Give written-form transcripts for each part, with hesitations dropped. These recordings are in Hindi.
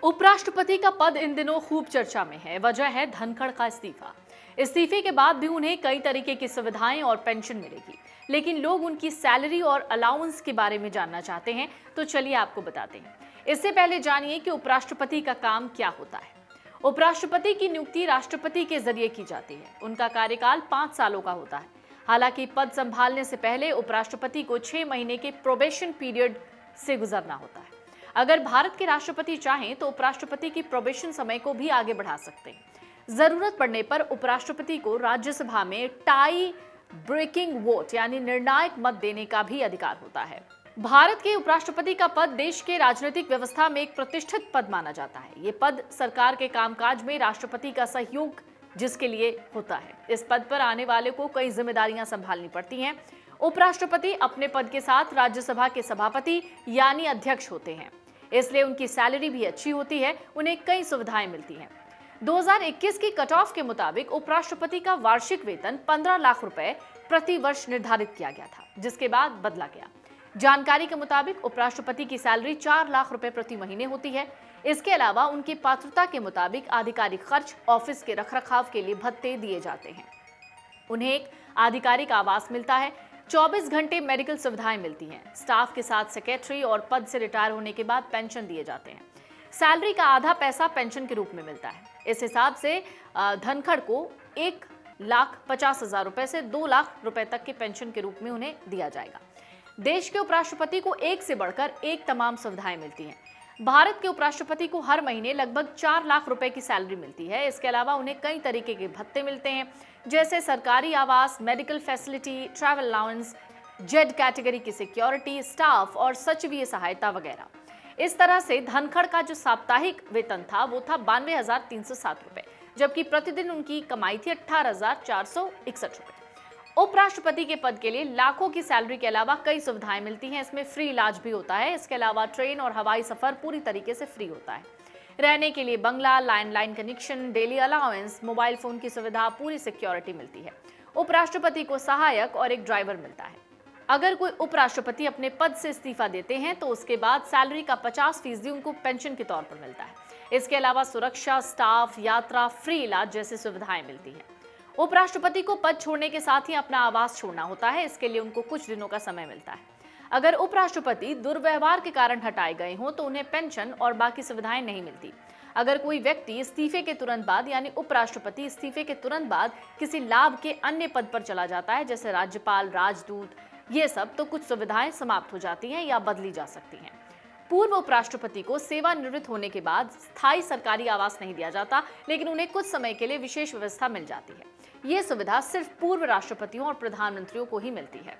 उपराष्ट्रपति का पद इन दिनों खूब चर्चा में है। वजह है धनखड़ का इस्तीफा। इस्तीफे के बाद भी उन्हें कई तरीके की सुविधाएं और पेंशन मिलेगी, लेकिन लोग उनकी सैलरी और अलाउंस के बारे में जानना चाहते हैं, तो चलिए आपको बताते हैं। इससे पहले जानिए कि उपराष्ट्रपति का काम क्या होता है। उपराष्ट्रपति की नियुक्ति राष्ट्रपति के जरिए की जाती है। उनका कार्यकाल 5 सालों का होता है। हालांकि पद संभालने से पहले उपराष्ट्रपति को 6 महीने के प्रोबेशन पीरियड से गुजरना होता है। अगर भारत के राष्ट्रपति चाहें तो उपराष्ट्रपति की प्रोबेशन समय को भी आगे बढ़ा सकते हैं। जरूरत पड़ने पर उपराष्ट्रपति को राज्यसभा में टाई ब्रेकिंग वोट यानी निर्णायक मत देने का भी अधिकार होता है। भारत के उपराष्ट्रपति का पद देश के राजनीतिक व्यवस्था में एक प्रतिष्ठित पद माना जाता है। ये पद सरकार के कामकाज में राष्ट्रपति का सहयोग जिसके लिए होता है। इस पद पर आने वाले को कई जिम्मेदारियां संभालनी पड़ती हैं। उपराष्ट्रपति अपने पद के साथ राज्यसभा के सभापति यानी अध्यक्ष होते हैं, इसलिए उनकी सैलरी भी अच्छी होती है। उन्हें कई सुविधाएं मिलती हैं। 2021 की कट ऑफ के मुताबिक उपराष्ट्रपति का वार्षिक वेतन 15 लाख रुपए प्रति वर्ष निर्धारित किया गया था, जिसके बाद बदला गया। जानकारी के मुताबिक उपराष्ट्रपति की सैलरी 4 लाख रुपए प्रति महीने होती है। इसके अलावा उनकी पात्रता के मुताबिक आधिकारिक खर्च, ऑफिस के रखरखाव के लिए भत्ते दिए जाते हैं। उन्हें एक आधिकारिक आवास मिलता है। 24 घंटे मेडिकल सुविधाएं मिलती हैं। स्टाफ के साथ सेक्रेटरी और पद से रिटायर होने के बाद पेंशन दिए जाते हैं। सैलरी का आधा पैसा पेंशन के रूप में मिलता है। इस हिसाब से धनखड़ को 1,50,000 रुपए से 2 लाख रुपए तक के पेंशन के रूप में उन्हें दिया जाएगा। देश के उपराष्ट्रपति को एक से बढ़कर एक तमाम सुविधाएं मिलती हैं। भारत के उपराष्ट्रपति को हर महीने लगभग 4 लाख रुपए की सैलरी मिलती है। इसके अलावा उन्हें कई तरीके के भत्ते मिलते हैं, जैसे सरकारी आवास, medical facility, travel allowance, Z category की सिक्योरिटी, स्टाफ और सचिवीय सहायता वगैरह। इस तरह से धनखड़ का जो साप्ताहिक वेतन था वो था 92,307 रुपए, जबकि प्रतिदिन उनकी कमाई थी 18,461 रुपए। उपराष्ट्रपति के पद के लिए लाखों की सैलरी के अलावा कई सुविधाएं मिलती हैं। इसमें फ्री इलाज भी होता है। इसके अलावा ट्रेन और हवाई सफर पूरी तरीके से फ्री होता है। रहने के लिए बंगला, landline connection, daily allowance, mobile phone की सुविधा, पूरी सिक्योरिटी मिलती है। उपराष्ट्रपति को सहायक और एक ड्राइवर मिलता है। अगर कोई उपराष्ट्रपति अपने पद से इस्तीफा देते हैं तो उसके बाद सैलरी का 50% उनको पेंशन के तौर पर मिलता है। इसके अलावा सुरक्षा, स्टाफ, यात्रा, फ्री इलाज जैसी सुविधाएं मिलती हैं। उपराष्ट्रपति को पद छोड़ने के साथ ही अपना आवास छोड़ना होता है। इसके लिए उनको कुछ दिनों का समय मिलता है। अगर उपराष्ट्रपति दुर्व्यवहार के कारण हटाए गए हों तो उन्हें पेंशन और बाकी सुविधाएं नहीं मिलती। अगर कोई व्यक्ति इस्तीफे के तुरंत बाद यानी उपराष्ट्रपति इस्तीफे के तुरंत बाद किसी लाभ के अन्य पद पर चला जाता है, जैसे राज्यपाल, राजदूत, ये सब, तो कुछ सुविधाएं समाप्त हो जाती हैं या बदली जा सकती हैं। पूर्व उपराष्ट्रपति को सेवानिवृत्त होने के बाद स्थायी सरकारी आवास नहीं दिया जाता, लेकिन उन्हें कुछ समय के लिए विशेष व्यवस्था मिल जाती है। ये सुविधा सिर्फ पूर्व राष्ट्रपतियों और प्रधानमंत्रियों को ही मिलती है।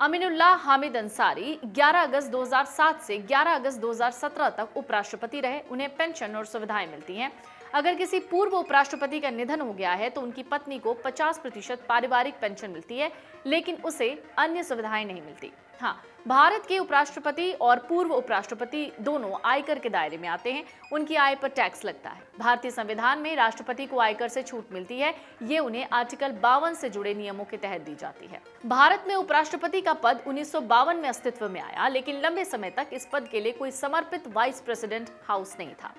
अमीनुल्लाह हामिद अंसारी 11 अगस्त 2007 से 11 अगस्त 2017 तक उपराष्ट्रपति रहे। उन्हें पेंशन और सुविधाएं मिलती हैं। अगर किसी पूर्व उपराष्ट्रपति का निधन हो गया है तो उनकी पत्नी को 50% पारिवारिक पेंशन मिलती है, लेकिन उसे अन्य सुविधाएं नहीं मिलती। हाँ, भारत के उपराष्ट्रपति और पूर्व उपराष्ट्रपति दोनों आयकर के दायरे में आते हैं। उनकी आय पर टैक्स लगता है। भारतीय संविधान में राष्ट्रपति को आयकर से छूट मिलती है। ये उन्हें आर्टिकल 52 से जुड़े नियमों के तहत दी जाती है। भारत में उपराष्ट्रपति का पद 1952 में अस्तित्व में आया, लेकिन लंबे समय तक इस पद के लिए कोई समर्पित वाइस प्रेसिडेंट हाउस नहीं था।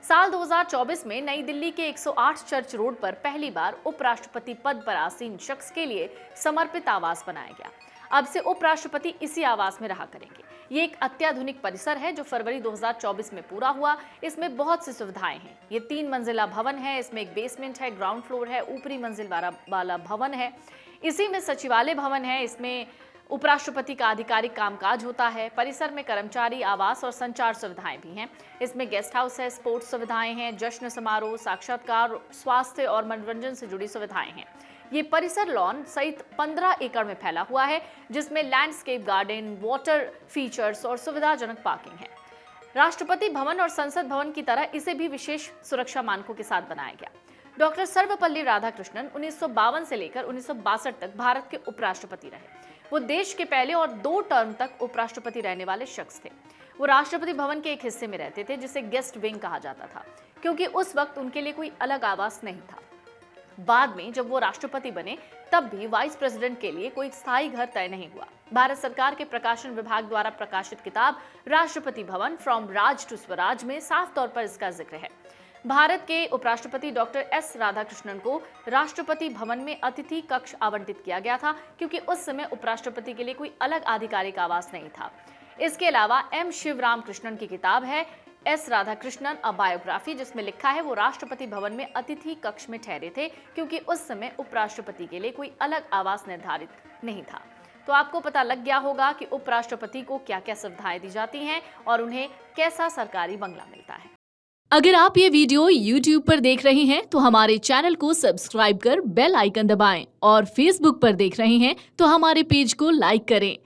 साल 2024 में नई दिल्ली के 108 चर्च रोड पर पहली बार उपराष्ट्रपति पद पर आसीन शख्स के लिए समर्पित आवास बनाया गया। अब से उपराष्ट्रपति इसी आवास में रहा करेंगे। ये एक अत्याधुनिक परिसर है जो फरवरी 2024 में पूरा हुआ। इसमें बहुत सी सुविधाएं हैं। ये 3 मंजिला भवन है। इसमें एक बेसमेंट है, ग्राउंड फ्लोर है, ऊपरी मंजिल वाला भवन है। इसी में सचिवालय भवन है। इसमें उपराष्ट्रपति का आधिकारिक कामकाज होता है। परिसर में कर्मचारी आवास और संचार सुविधाएं भी हैं। इसमें गेस्ट हाउस है, स्पोर्ट्स सुविधाएं हैं, जश्न समारोह, साक्षात्कार, स्वास्थ्य और मनोरंजन से जुड़ी सुविधाएं हैं। ये परिसर लॉन सहित 15 एकड़ में फैला हुआ है, जिसमें लैंडस्केप गार्डन, वाटर फीचर्स और सुविधाजनक पार्किंग है। राष्ट्रपति भवन और संसद भवन की तरह इसे भी विशेष सुरक्षा मानकों के साथ बनाया गया। डॉक्टर सर्वपल्ली राधाकृष्णन 1952 से लेकर 1962 तक भारत के उपराष्ट्रपति रहे। वो देश के पहले और 2 टर्म तक उपराष्ट्रपति रहने वाले शख्स थे। वो राष्ट्रपति भवन के एक हिस्से में रहते थे जिसे गेस्ट विंग कहा जाता था, क्योंकि उस वक्त उनके लिए कोई अलग आवास नहीं था। बाद में जब वो राष्ट्रपति बने तब भी वाइस प्रेसिडेंट के लिए कोई स्थायी घर तय नहीं हुआ। भारत सरकार के प्रकाशन विभाग द्वारा प्रकाशित किताब Rashtrapati Bhavan from Raj to Swaraj में साफ तौर पर इसका जिक्र है। भारत के उपराष्ट्रपति डॉक्टर एस राधाकृष्णन को राष्ट्रपति भवन में अतिथि कक्ष आवंटित किया गया था, क्योंकि उस समय उपराष्ट्रपति के लिए कोई अलग आधिकारिक आवास नहीं था। इसके अलावा एम शिवराम कृष्णन की किताब है एस राधाकृष्णन अ बायोग्राफी, जिसमें लिखा है वो राष्ट्रपति भवन में अतिथि कक्ष में ठहरे थे, क्योंकि उस समय उपराष्ट्रपति के लिए कोई अलग आवास निर्धारित नहीं था। तो आपको पता लग गया होगा कि उपराष्ट्रपति को क्या क्या सुविधाएं दी जाती हैं और उन्हें कैसा सरकारी बंगला मिलता है। अगर आप ये वीडियो YouTube पर देख रहे हैं तो हमारे चैनल को सब्सक्राइब कर बेल आइकन दबाएं और Facebook पर देख रहे हैं तो हमारे पेज को लाइक करें।